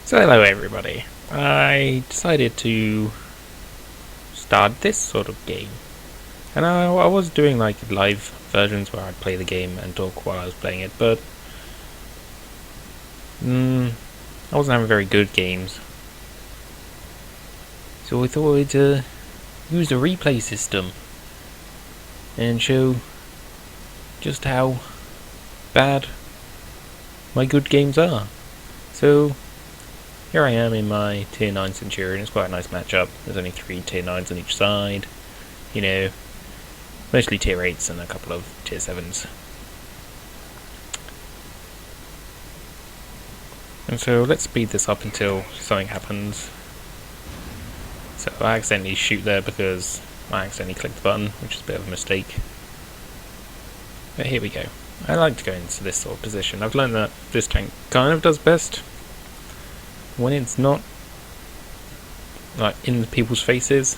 So hello everybody, I decided to start this sort of game, and I was doing like live versions where I'd play the game and talk while I was playing it, but I wasn't having very good games, so I thought I'd use the replay system and show just how bad my good games are. So here I am in my tier 9 Centurion. It's quite a nice matchup. There's only 3 tier 9s on each side. You know, mostly tier 8s and a couple of tier 7s. And so let's speed this up until something happens. So I accidentally shoot there because I accidentally clicked the button, which is a bit of a mistake. But here we go. I like to go into this sort of position. I've learned that this tank kind of does best when it's not like in the people's faces,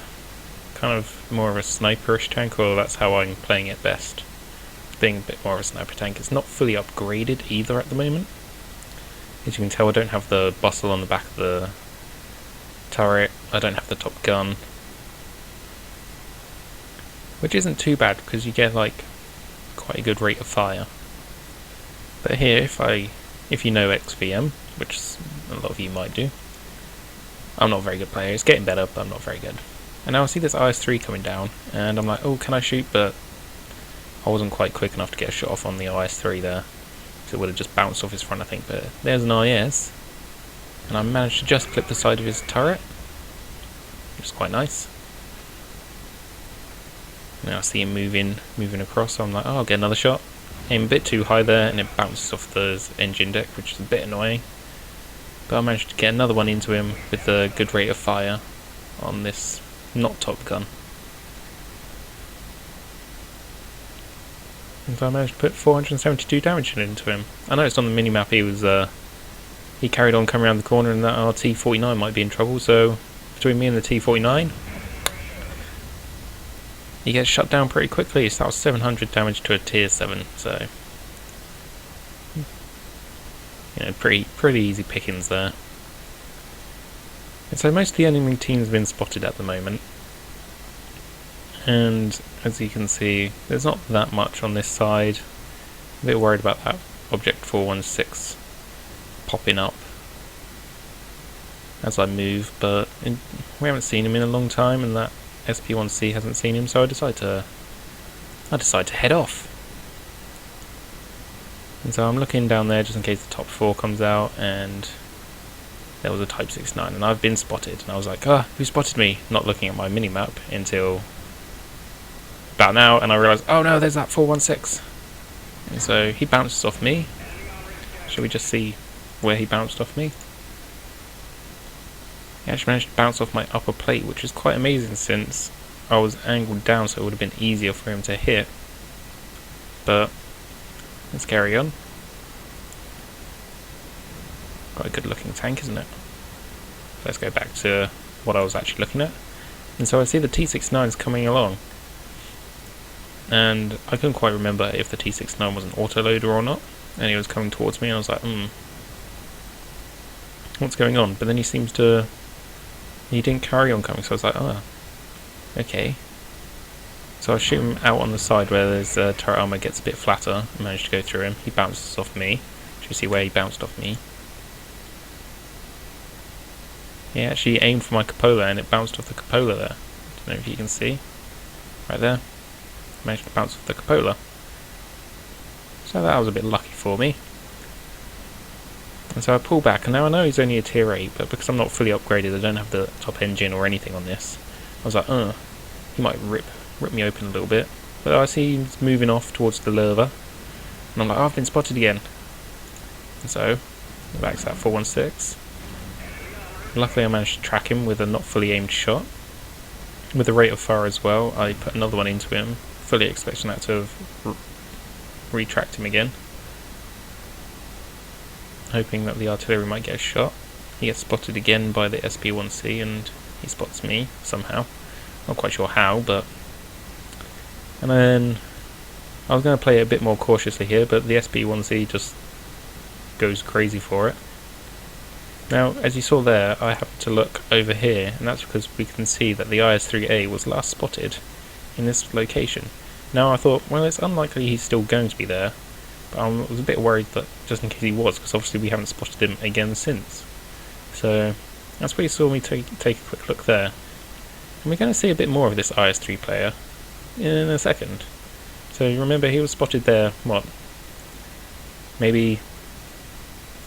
kind of more of a sniperish tank, or that's how I'm playing it best. Being a bit more of a sniper tank. It's not fully upgraded either at the moment. As you can tell, I don't have the bustle on the back of the turret, I don't have the top gun, which isn't too bad because you get like quite a good rate of fire. But here, if you know XVM, which a lot of you might do, I'm not a very good player. It's getting better, but I'm not very good. And now I see this IS-3 coming down, and I'm like, oh, can I shoot? But I wasn't quite quick enough to get a shot off on the IS-3 there, so it would have just bounced off his front, I think. But there's an IS, and I managed to just clip the side of his turret, which is quite nice. Now I see him moving across, so I'm like, oh, I'll get another shot. Aim a bit too high there, and it bounces off the engine deck, which is a bit annoying. But I managed to get another one into him with a good rate of fire on this not top gun. And so I managed to put 472 damage into him. I noticed on the minimap he carried on coming around the corner, and that our T-49 might be in trouble, so between me and the T-49, he gets shut down pretty quickly. So that was 700 damage to a tier 7, so you know, pretty easy pickings there. And so most of the enemy team's been spotted at the moment, and as you can see, there's not that much on this side. A bit worried about that object 416 popping up as I move, but we haven't seen him in a long time, and that SP1C hasn't seen him, so I decide to head off. And so I'm looking down there just in case the top 4 comes out, and there was a Type 69, and I've been spotted, and I was like, who spotted me? Not looking at my minimap until about now, and I realised, oh no, there's that 416. And so he bounces off me. Shall we just see where he bounced off me? He actually managed to bounce off my upper plate, which is quite amazing since I was angled down, so it would have been easier for him to hit. But let's carry on. Quite a good looking tank, isn't it? Let's go back to what I was actually looking at. And so I see the T-69 is coming along, and I couldn't quite remember if the T-69 was an autoloader or not, and he was coming towards me, and I was like, what's going on? But then he didn't carry on coming, so I was like, oh, okay. So I shoot him out on the side where his turret armor gets a bit flatter, and managed to go through him. He bounces off me. Should you see where he bounced off me? He actually aimed for my cupola, and it bounced off the cupola there. I don't know if you can see. Right there. Managed to bounce off the cupola. So that was a bit lucky for me. And so I pull back, and now I know he's only a tier 8, but because I'm not fully upgraded, I don't have the top engine or anything on this. I was like, he might rip me open a little bit. But I see he's moving off towards the lurver, and I'm like, oh, I've been spotted again. And so, back to that 416. Luckily I managed to track him with a not fully aimed shot. With the rate of fire as well, I put another one into him, fully expecting that to have retracked him again. Hoping that the artillery might get a shot. He gets spotted again by the SP1C, and he spots me somehow. Not quite sure how, but... And then I was going to play it a bit more cautiously here, but the SP1C just goes crazy for it. Now, as you saw there, I happened to look over here, and that's because we can see that the IS-3A was last spotted in this location. Now I thought, well, it's unlikely he's still going to be there, but I was a bit worried that just in case he was, because obviously we haven't spotted him again since. So that's where you saw me take a quick look there. And we're going to see a bit more of this IS-3 player in a second. So you remember he was spotted there, what, maybe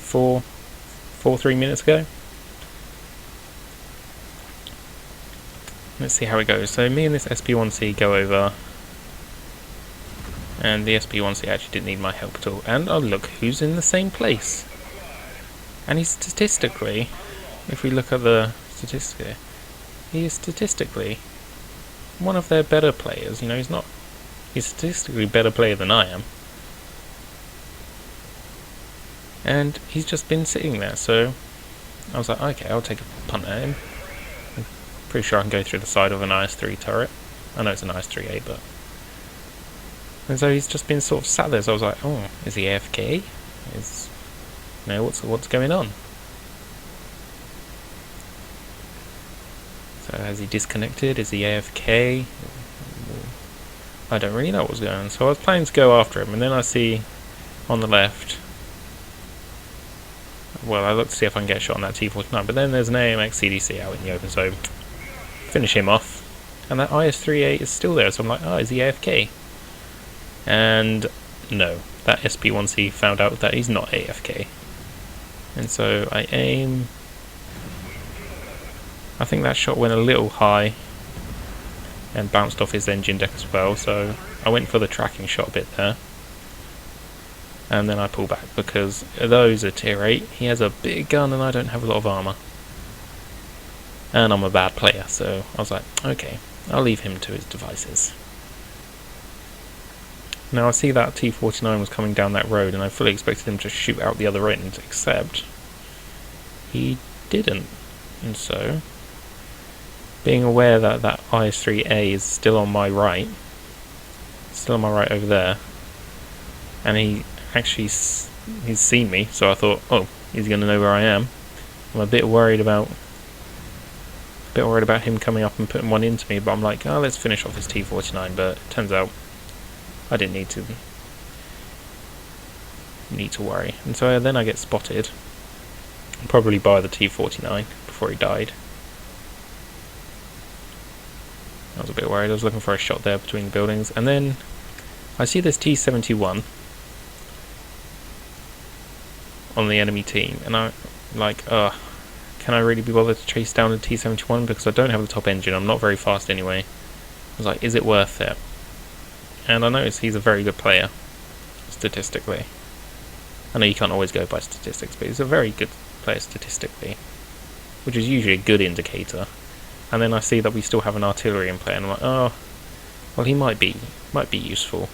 3 minutes ago? Let's see how it goes. So me and this SP1C go over, and the SP1C actually didn't need my help at all. And oh look, who's in the same place? And he's statistically, if we look at the statistics here, he is statistically one of their better players. You know, he's a statistically better player than I am. And he's just been sitting there, so I was like, okay, I'll take a punt at him. I'm pretty sure I can go through the side of an IS-3 turret. I know it's an IS-3A, but... And so he's just been sort of sat there, so I was like, oh, is he AFK? What's going on? So has he disconnected? Is he AFK? I don't really know what was going on. So I was planning to go after him, and then I see on the left... Well, I look to see if I can get a shot on that T-49, but then there's an AMX CDC out in the open, so finish him off. And that IS-3A is still there, so I'm like, oh, is he AFK? And no, that SP1C found out that he's not AFK. And so I aim... I think that shot went a little high and bounced off his engine deck as well, so I went for the tracking shot a bit there. And then I pull back because although he's a tier 8, he has a big gun and I don't have a lot of armour. And I'm a bad player, so I was like, okay, I'll leave him to his devices. Now I see that T-49 was coming down that road and I fully expected him to shoot out the other end, except he didn't. And so, being aware that that IS-3A is still on my right over there, and he's seen me, so I thought, oh, he's going to know where I am. I'm a bit worried about him coming up and putting one into me, but I'm like, oh, let's finish off this T-49, but it turns out I didn't need to worry. And so then I get spotted, probably by the T-49 before he died. I was a bit worried. I was looking for a shot there between the buildings, and then I see this T-71 on the enemy team, and I'm like, can I really be bothered to chase down the T-71 because I don't have the top engine, I'm not very fast anyway. I was like, is it worth it? And I noticed he's a very good player, statistically. I know you can't always go by statistics, but he's a very good player statistically, which is usually a good indicator. And then I see that we still have an artillery in play, and I'm like, oh, well, he might be useful.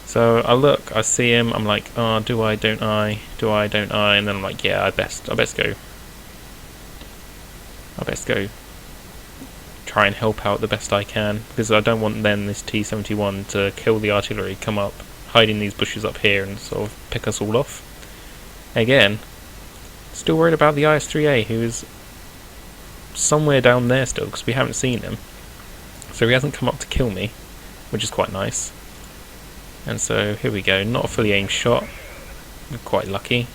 So I look, I see him, I'm like, oh, do I, don't I, and then I'm like, yeah, I best go try and help out the best I can, because I don't want then this T-71 to kill the artillery, come up, hide in these bushes up here and sort of pick us all off. Again, still worried about the IS-3A, who is somewhere down there still, because we haven't seen him. So he hasn't come up to kill me, which is quite nice. And so here we go, not a fully aimed shot, we're quite lucky.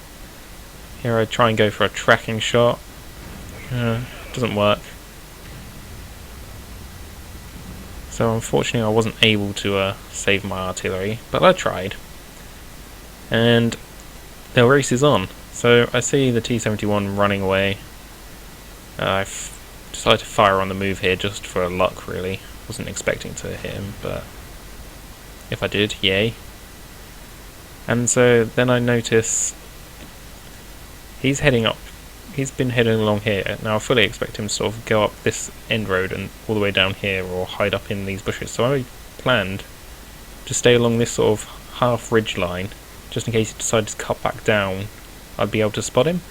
Here I try and go for a tracking shot, doesn't work. So unfortunately I wasn't able to save my artillery, but I tried. And the race is on. So I see the T-71 running away. I've decided to fire on the move here just for luck, really. Wasn't expecting to hit him, but if I did, yay. And so then I notice he's heading up. He's been heading along here. Now I fully expect him to sort of go up this end road and all the way down here, or hide up in these bushes. So I planned to stay along this sort of half ridge line, just in case he decided to cut back down, I'd be able to spot him.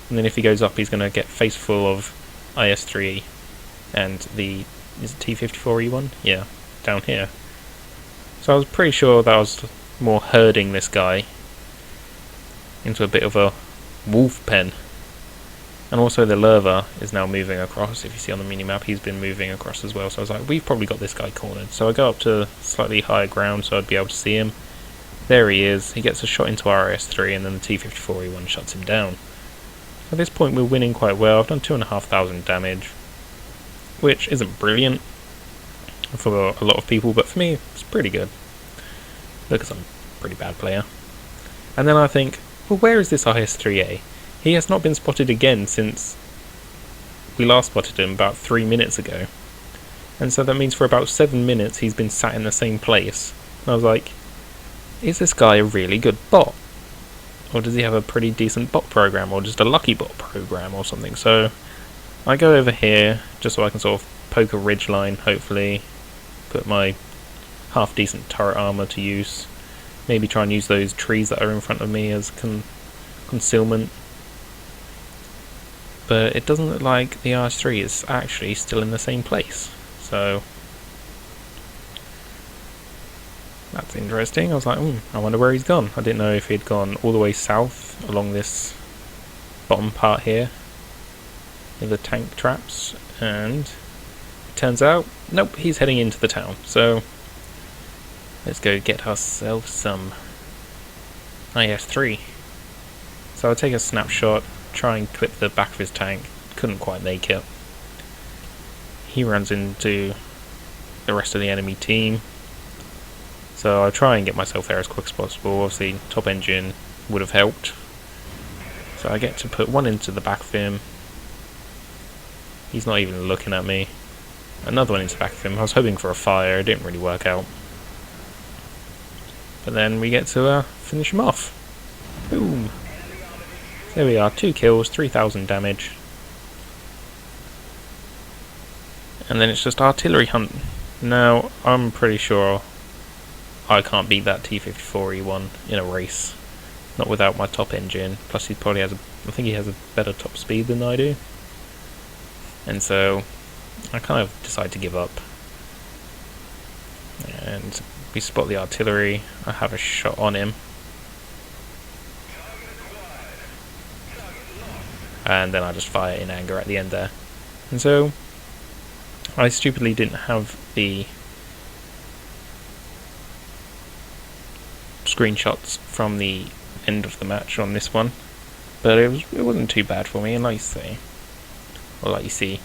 And then if he goes up, he's going to get face full of IS-3E and the, is it T-54E1? Yeah, down here. So I was pretty sure that I was more herding this guy into a bit of a wolf pen. And also the lurver is now moving across. If you see on the minimap, he's been moving across as well. So I was like, we've probably got this guy cornered. So I go up to slightly higher ground so I'd be able to see him. There he is. He gets a shot into our S3 and then the T-54E1 shuts him down. At this point we're winning quite well. I've done 2,500 damage, which isn't brilliant for a lot of people, but for me it's pretty good because I'm a pretty bad player. And then I think, well, where is this IS-3A? He has not been spotted again since we last spotted him about 3 minutes ago. And so that means for about 7 minutes he's been sat in the same place. And I was like, is this guy a really good bot? Or does he have a pretty decent bot program, or just a lucky bot program or something? So I go over here just so I can sort of poke a ridgeline, hopefully put my half decent turret armor to use, maybe try and use those trees that are in front of me as concealment. But it doesn't look like the RS3 is actually still in the same place, so that's interesting. I was like, I wonder where he's gone. I didn't know if he'd gone all the way south along this bottom part here with the tank traps, and it turns out, nope, he's heading into the town. So let's go get ourselves some IS-3. So I'll take a snapshot, try and clip the back of his tank. Couldn't quite make it. He runs into the rest of the enemy team. So I'll try and get myself there as quick as possible. Obviously, top engine would have helped. So I get to put one into the back of him. He's not even looking at me. Another one into the back of him. I was hoping for a fire. It didn't really work out. But then we get to finish him off. Boom. There we are. 2 kills, 3,000 damage. And then it's just artillery hunt. Now, I'm pretty sure I can't beat that T-54E1 in a race. Not without my top engine. Plus he probably has I think he has a better top speed than I do. And so I kind of decide to give up. And we spot the artillery. I have a shot on him. And then I just fire in anger at the end there. And so I stupidly didn't have the screenshots from the end of the match on this one, but it wasn't too bad for me. And like you see,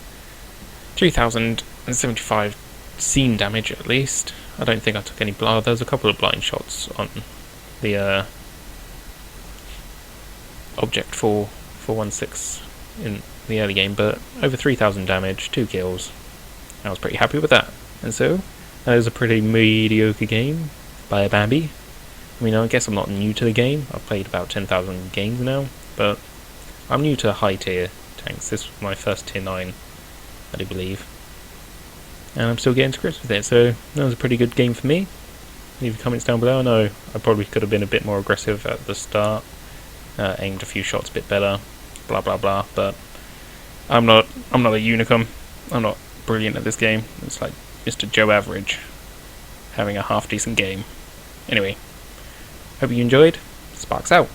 3,075 scene damage at least. I don't think I took any blind. There's a couple of blind shots on the Object 416 in the early game, but over 3,000 damage, 2 kills. I was pretty happy with that. And so that is a pretty mediocre game by Bambi. I mean, I guess I'm not new to the game. I've played about 10,000 games now, but I'm new to high tier tanks. This was my first tier 9, I do believe. And I'm still getting to grips with it, so that was a pretty good game for me. Leave your comments down below. I know I probably could have been a bit more aggressive at the start, aimed a few shots a bit better, blah blah blah, but I'm not a unicum. I'm not brilliant at this game. It's like Mr. Joe Average having a half decent game. Anyway, hope you enjoyed. Sparks out.